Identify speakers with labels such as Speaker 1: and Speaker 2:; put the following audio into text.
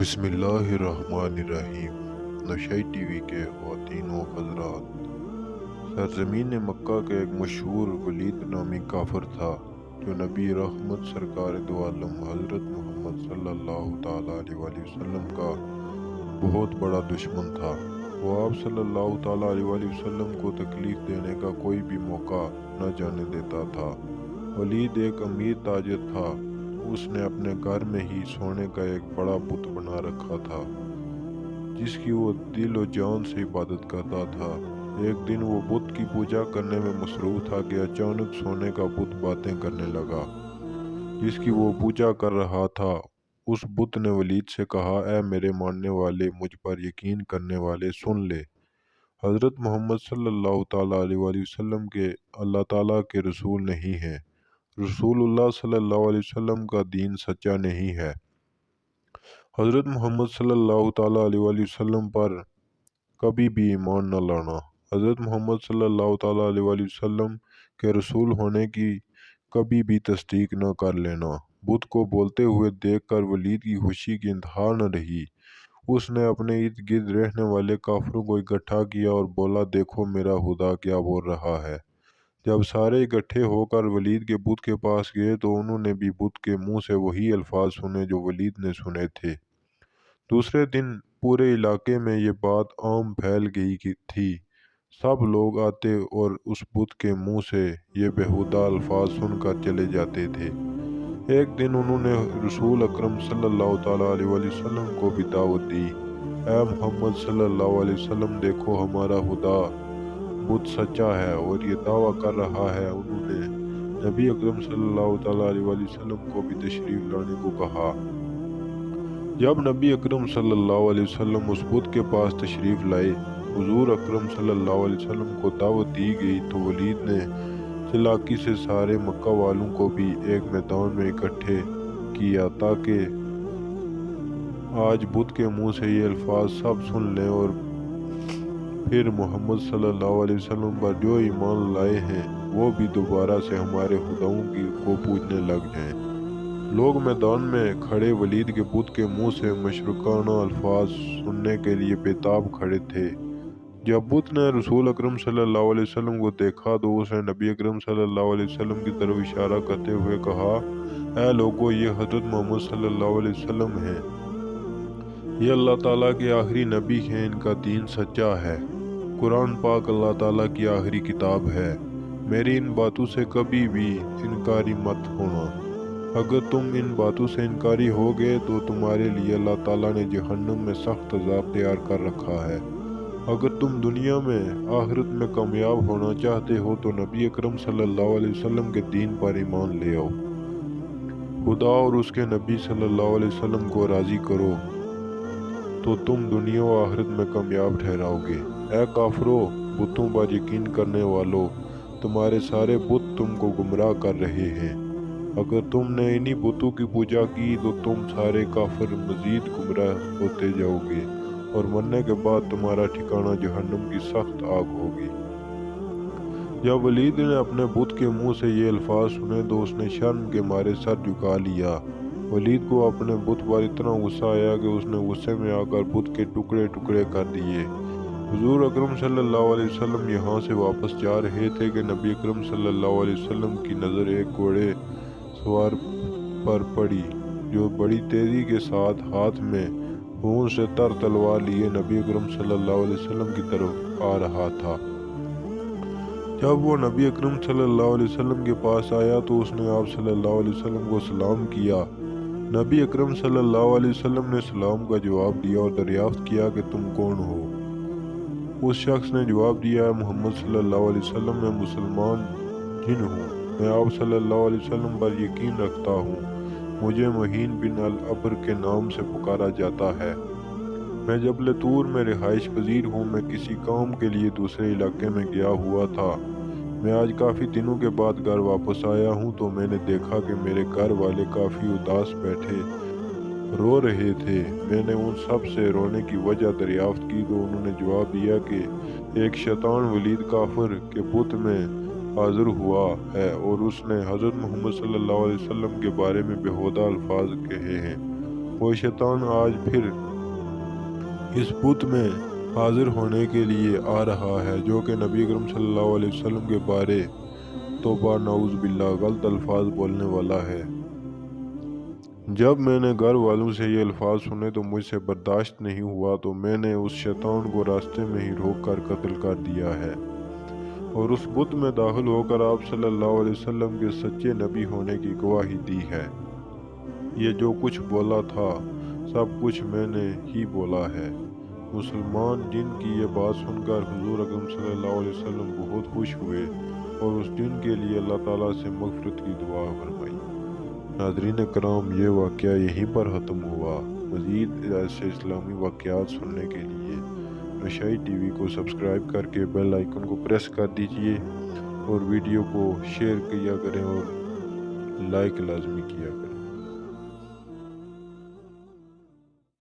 Speaker 1: بسم اللہ الرحمن الرحیم۔ نشئی ٹی وی کے خواتین و حضرات، سرزمین مکہ کا ایک مشہور ولید نامی کافر تھا جو نبی رحمت سرکار دو عالم حضرت محمد صلی اللہ تعالیٰ علیہ وآلہ وسلم کا بہت بڑا دشمن تھا۔ وہ آپ صلی اللہ تعالیٰ علیہ وآلہ وسلم کو تکلیف دینے کا کوئی بھی موقع نہ جانے دیتا تھا۔ ولید ایک امیر تاجر تھا۔ اس نے اپنے گھر میں ہی سونے کا ایک بڑا بت بنا رکھا تھا جس کی وہ دل و جان سے عبادت کرتا تھا۔ ایک دن وہ بت کی پوجا کرنے میں مصروف تھا کہ اچانک سونے کا بت باتیں کرنے لگا جس کی وہ پوجا کر رہا تھا۔ اس بت نے ولید سے کہا، اے میرے ماننے والے، مجھ پر یقین کرنے والے، سن لے، حضرت محمد صلی اللہ تعالیٰ علیہ وآلہ وسلم کے اللہ تعالیٰ کے رسول نہیں ہیں۔ رسول اللہ صلی اللہ علیہ وسلم کا دین سچا نہیں ہے۔ حضرت محمد صلی اللہ تعالیٰ علیہ وآلہ وسلم پر کبھی بھی ایمان نہ لانا۔ حضرت محمد صلی اللہ تعالیٰ علیہ وآلہ وسلم کے رسول ہونے کی کبھی بھی تصدیق نہ کر لینا۔ بت کو بولتے ہوئے دیکھ کر ولید کی خوشی کی انتہا نہ رہی۔ اس نے اپنے ارد گرد رہنے والے کافروں کو اکٹھا کیا اور بولا، دیکھو میرا خدا کیا بول رہا ہے۔ جب سارے اکٹھے ہو کر ولید کے بت کے پاس گئے تو انہوں نے بھی بت کے منہ سے وہی الفاظ سنے جو ولید نے سنے تھے۔ دوسرے دن پورے علاقے میں یہ بات عام پھیل گئی تھی۔ سب لوگ آتے اور اس بت کے منہ سے یہ بیہودہ الفاظ سن کر چلے جاتے تھے۔ ایک دن انہوں نے رسول اکرم صلی اللہ تعالیٰ علیہ وآلہ وسلم کو بھی دعوت دی، اے محمد صلی اللہ علیہ وسلم، دیکھو ہمارا خدا بت سچا ہے اور یہ دعویٰ کر رہا ہے۔ انہوں نے نبی اکرم صلی اللہ تعالیٰ علیہ وآلہ وسلم کو بھی تشریف لانے کو کہا۔ جب نبی اکرم صلی اللہ علیہ وسلم اس بت کے پاس تشریف لائے، حضور اکرم صلی اللہ علیہ وسلم کو دعوت دی گئی تو ولید نے چالاکی سے سارے مکہ والوں کو بھی ایک میدان میں اکٹھے کیا تاکہ آج بت کے منہ سے یہ الفاظ سب سن لیں اور پھر محمد صلی اللہ علیہ وسلم پر جو ایمان لائے ہیں وہ بھی دوبارہ سے ہمارے خداؤں کو پوجنے لگ جائیں۔ لوگ میدان میں کھڑے ولید کے بت کے منہ سے مشرکانہ الفاظ سننے کے لیے بےتاب کھڑے تھے۔ جب بت نے رسول اکرم صلی اللہ علیہ وسلم کو دیکھا تو اس نے نبی اکرم صلی اللہ علیہ وسلم کی طرف اشارہ کرتے ہوئے کہا، اے لوگو، یہ حضرت محمد صلی اللہ علیہ وسلم ہیں۔ یہ اللہ تعالیٰ کے آخری نبی ہیں، ان کا دین سچا ہے۔ قرآن پاک اللہ تعالیٰ کی آخری کتاب ہے۔ میری ان باتوں سے کبھی بھی انکاری مت ہونا۔ اگر تم ان باتوں سے انکاری ہو گئے تو تمہارے لیے اللہ تعالیٰ نے جہنم میں سخت عذاب تیار کر رکھا ہے۔ اگر تم دنیا میں آخرت میں کامیاب ہونا چاہتے ہو تو نبی اکرم صلی اللہ علیہ وسلم کے دین پر ایمان لے آؤ۔ خدا اور اس کے نبی صلی اللہ علیہ وسلم کو راضی کرو تو تم دنیا و آخرت میں کامیاب ٹھہراؤ گے۔ اے کافرو، بتوں پر یقین کرنے والو، تمہارے سارے بت تم کو گمراہ کر رہے ہیں۔ اگر تم نے انہی بتوں کی پوجا کی تو تم سارے کافر مزید گمراہ ہوتے جاؤ گے اور مرنے کے بعد تمہارا ٹھکانہ جہنم کی سخت آگ ہوگی۔ جب ولید نے اپنے بت کے منہ سے یہ الفاظ سنے تو اس نے شرم کے مارے سر جھکا لیا۔ ولید کو اپنے بت پر اتنا غصہ آیا کہ اس نے غصے میں آ کر بت کے ٹکڑے ٹکڑے کر دیے۔ حضور اکرم صلی اللہ علیہ وسلم یہاں سے واپس جا رہے تھے کہ نبی اکرم صلی اللہ علیہ وسلم کی نظر ایک گھوڑے سوار پر پڑی جو بڑی تیزی کے ساتھ ہاتھ میں خون سے تر تلوار لیے نبی اکرم صلی اللہ علیہ وسلم کی طرف آ رہا تھا۔ جب وہ نبی اکرم صلی اللہ علیہ وسلم کے پاس آیا تو اس نے آپ صلی اللہ علیہ وسلم کو سلام کیا۔ نبی اکرم صلی اللہ علیہ وسلم نے سلام کا جواب دیا اور دریافت کیا کہ تم کون ہو؟ اس شخص نے جواب دیا، محمد صلی اللہ علیہ وسلم، میں مسلمان جن ہوں، میں آپ صلی اللہ علیہ وسلم پر یقین رکھتا ہوں، مجھے مہین بن العبر کے نام سے پکارا جاتا ہے، میں جبل طور میں رہائش پذیر ہوں، میں کسی کام کے لیے دوسرے علاقے میں گیا ہوا تھا، میں آج کافی دنوں کے بعد گھر واپس آیا ہوں تو میں نے دیکھا کہ میرے گھر والے کافی اداس بیٹھے رو رہے تھے۔ میں نے ان سب سے رونے کی وجہ دریافت کی تو انہوں نے جواب دیا کہ ایک شیطان ولید کافر کے بت میں حاضر ہوا ہے اور اس نے حضرت محمد صلی اللہ علیہ وسلم کے بارے میں بیہودہ الفاظ کہے ہیں۔ وہ شیطان آج پھر اس بت میں حاضر ہونے کے لیے آ رہا ہے جو کہ نبی اکرم صلی اللہ علیہ وسلم کے بارے توبہ نعوذ باللہ غلط الفاظ بولنے والا ہے۔ جب میں نے گھر والوں سے یہ الفاظ سنے تو مجھ سے برداشت نہیں ہوا، تو میں نے اس شیطان کو راستے میں ہی روک کر قتل کر دیا ہے اور اس بت میں داخل ہو کر آپ صلی اللہ علیہ وسلم کے سچے نبی ہونے کی گواہی دی ہے۔ یہ جو کچھ بولا تھا سب کچھ میں نے ہی بولا ہے۔ مسلمان جن کی یہ بات سن کر حضور اکرم صلی اللہ علیہ وسلم بہت خوش ہوئے اور اس دن کے لیے اللہ تعالیٰ سے مغفرت کی دعا فرمائی۔ ناظرین کرام، یہ واقعہ یہیں پر ختم ہوا۔ مزید ایسے اسلامی واقعات سننے کے لیے نشائی ٹی وی کو سبسکرائب کر کے بیل آئیکن کو پریس کر دیجئے اور ویڈیو کو شیئر کیا کریں اور لائک لازمی کیا کریں۔